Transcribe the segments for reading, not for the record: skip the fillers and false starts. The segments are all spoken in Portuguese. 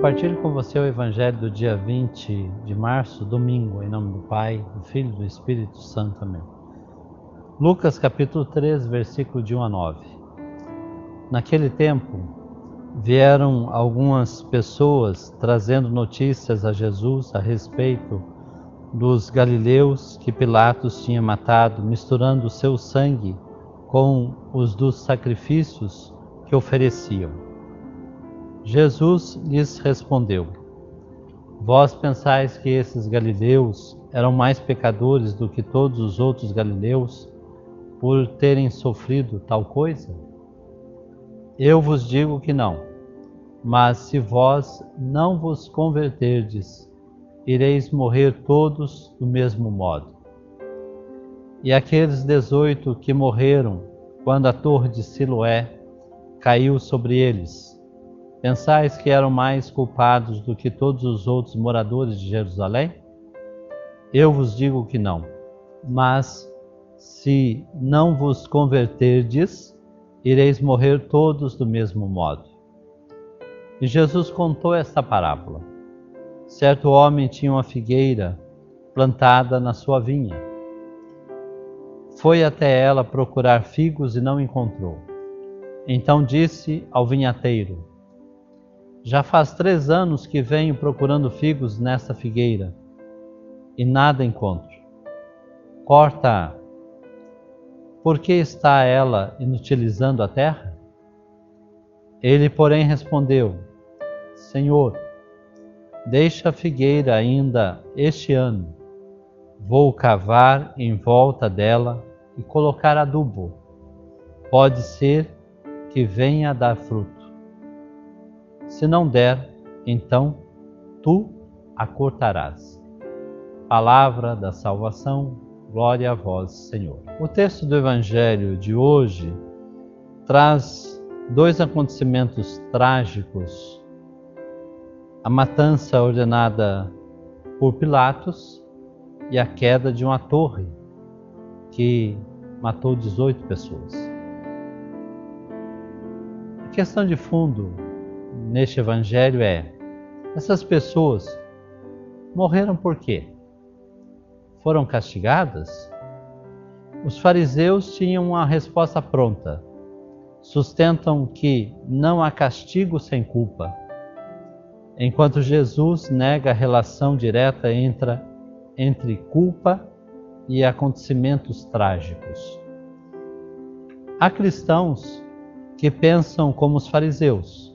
Compartilho com você o Evangelho do dia 20 de março, domingo, em nome do Pai, do Filho e do Espírito Santo. Amém. Lucas capítulo 3, versículo de 1 a 9. Naquele tempo, vieram algumas pessoas trazendo notícias a Jesus a respeito dos galileus que Pilatos tinha matado, misturando o seu sangue com os dos sacrifícios que ofereciam. Jesus lhes respondeu: Vós pensais que esses galileus eram mais pecadores do que todos os outros galileus por terem sofrido tal coisa? Eu vos digo que não. Mas se vós não vos converterdes, ireis morrer todos do mesmo modo. E aqueles 18 que morreram quando a torre de Siloé caiu sobre eles, pensais que eram mais culpados do que todos os outros moradores de Jerusalém? Eu vos digo que não. Mas se não vos converterdes, ireis morrer todos do mesmo modo. E Jesus contou esta parábola. Certo homem tinha uma figueira plantada na sua vinha. Foi até ela procurar figos e não encontrou. Então disse ao vinhateiro: Já faz 3 anos que venho procurando figos nessa figueira e nada encontro. Corta-a. Por que está ela inutilizando a terra? Ele, porém, respondeu: Senhor, deixa a figueira ainda este ano. Vou cavar em volta dela e colocar adubo. Pode ser que venha a dar fruto. Se não der, então tu a cortarás. Palavra da salvação, glória a vós, Senhor. O texto do Evangelho de hoje traz 2 acontecimentos trágicos: a matança ordenada por Pilatos e a queda de uma torre que matou 18 pessoas. A questão de fundo neste Evangelho é: essas pessoas morreram por quê? Foram castigadas? Os fariseus tinham uma resposta pronta. Sustentam que não há castigo sem culpa, enquanto Jesus nega a relação direta entre culpa e acontecimentos trágicos. Há cristãos que pensam como os fariseus,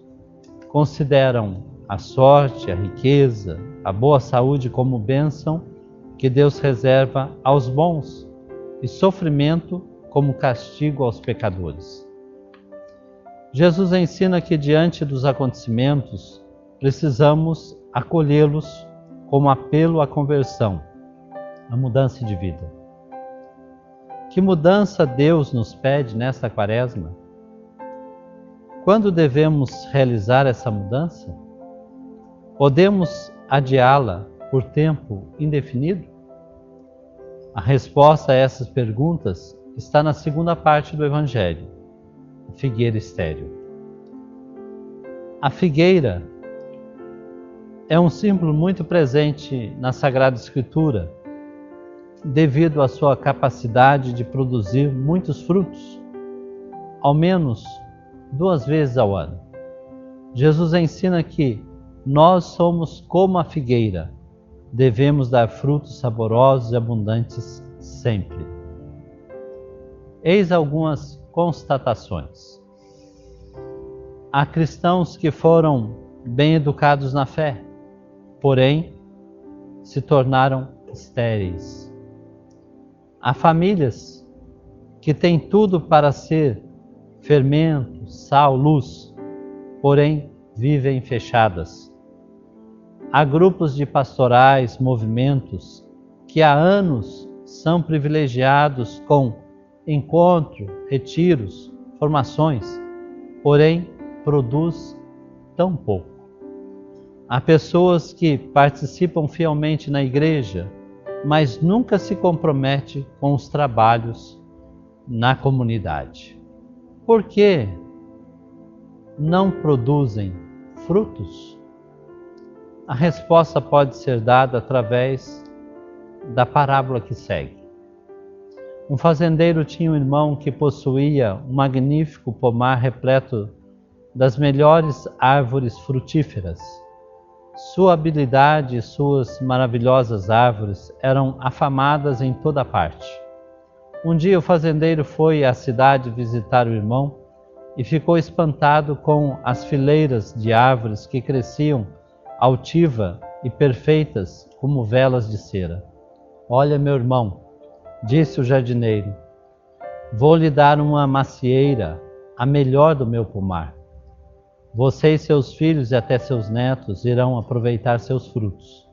consideram a sorte, a riqueza, a boa saúde como bênção que Deus reserva aos bons e sofrimento como castigo aos pecadores. Jesus ensina que diante dos acontecimentos precisamos acolhê-los como apelo à conversão, à mudança de vida. Que mudança Deus nos pede nesta quaresma? Quando devemos realizar essa mudança? Podemos adiá-la por tempo indefinido? A resposta a essas perguntas está na segunda parte do Evangelho, a figueira estéril. A figueira é um símbolo muito presente na Sagrada Escritura, devido à sua capacidade de produzir muitos frutos, ao menos 2 vezes ao ano. Jesus ensina que nós somos como a figueira, devemos dar frutos saborosos e abundantes sempre. Eis algumas constatações. Há cristãos que foram bem educados na fé, porém se tornaram estéreis. Há famílias que têm tudo para ser fermento, sal, luz, porém vivem fechadas. Há grupos de pastorais, movimentos, que há anos são privilegiados com encontro, retiros, formações, porém produz tão pouco. Há pessoas que participam fielmente na igreja, mas nunca se compromete com os trabalhos na comunidade. Por que não produzem frutos? A resposta pode ser dada através da parábola que segue. Um fazendeiro tinha um irmão que possuía um magnífico pomar repleto das melhores árvores frutíferas. Sua habilidade e suas maravilhosas árvores eram afamadas em toda parte. Um dia o fazendeiro foi à cidade visitar o irmão e ficou espantado com as fileiras de árvores que cresciam altiva e perfeitas como velas de cera. Olha, meu irmão, disse o jardineiro, vou lhe dar uma macieira, a melhor do meu pomar. Você e seus filhos e até seus netos irão aproveitar seus frutos.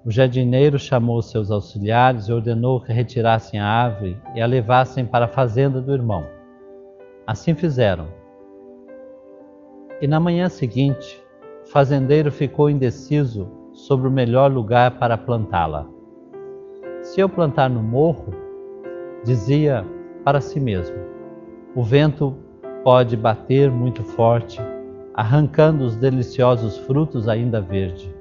O jardineiro chamou seus auxiliares e ordenou que retirassem a árvore e a levassem para a fazenda do irmão. Assim fizeram. E na manhã seguinte, o fazendeiro ficou indeciso sobre o melhor lugar para plantá-la. Se eu plantar no morro, dizia para si mesmo, o vento pode bater muito forte, arrancando os deliciosos frutos ainda verdes.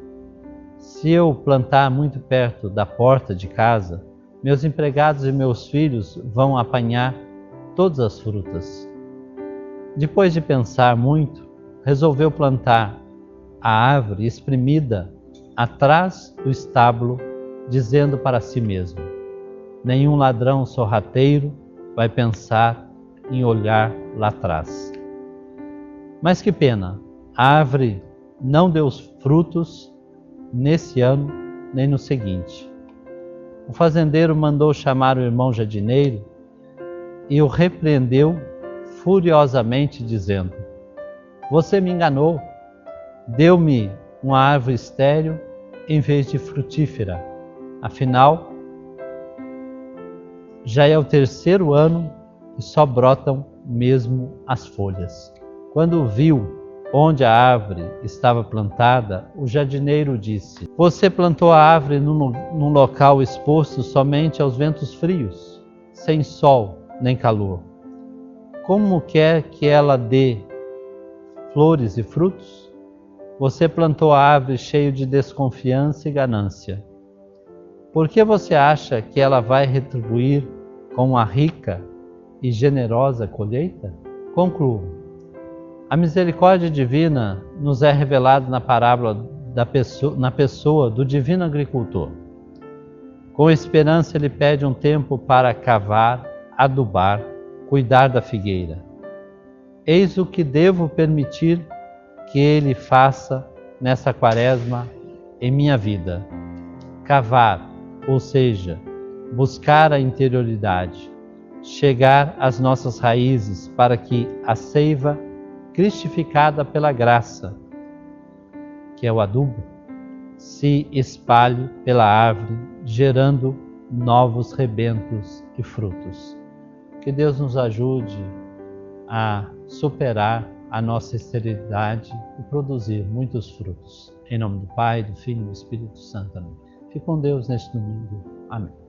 Se eu plantar muito perto da porta de casa, meus empregados e meus filhos vão apanhar todas as frutas. Depois de pensar muito, resolveu plantar a árvore espremida atrás do estábulo, dizendo para si mesmo, nenhum ladrão sorrateiro vai pensar em olhar lá atrás. Mas que pena, a árvore não deu frutos nesse ano nem no seguinte. O fazendeiro mandou chamar o irmão jardineiro e o repreendeu furiosamente, dizendo, você me enganou, deu-me uma árvore estéril em vez de frutífera. Afinal, já é o terceiro ano e só brotam mesmo as folhas. Quando viu onde a árvore estava plantada, o jardineiro disse, você plantou a árvore num local exposto somente aos ventos frios, sem sol nem calor. Como quer que ela dê flores e frutos? Você plantou a árvore cheia de desconfiança e ganância. Por que você acha que ela vai retribuir com uma rica e generosa colheita? Concluo. A misericórdia divina nos é revelada na parábola na pessoa do divino agricultor. Com esperança ele pede um tempo para cavar, adubar, cuidar da figueira. Eis o que devo permitir que ele faça nessa quaresma em minha vida. Cavar, ou seja, buscar a interioridade, chegar às nossas raízes para que a seiva cristificada pela graça, que é o adubo, se espalhe pela árvore, gerando novos rebentos e frutos. Que Deus nos ajude a superar a nossa esterilidade e produzir muitos frutos. Em nome do Pai, do Filho e do Espírito Santo. Amém. Fique com Deus neste domingo. Amém.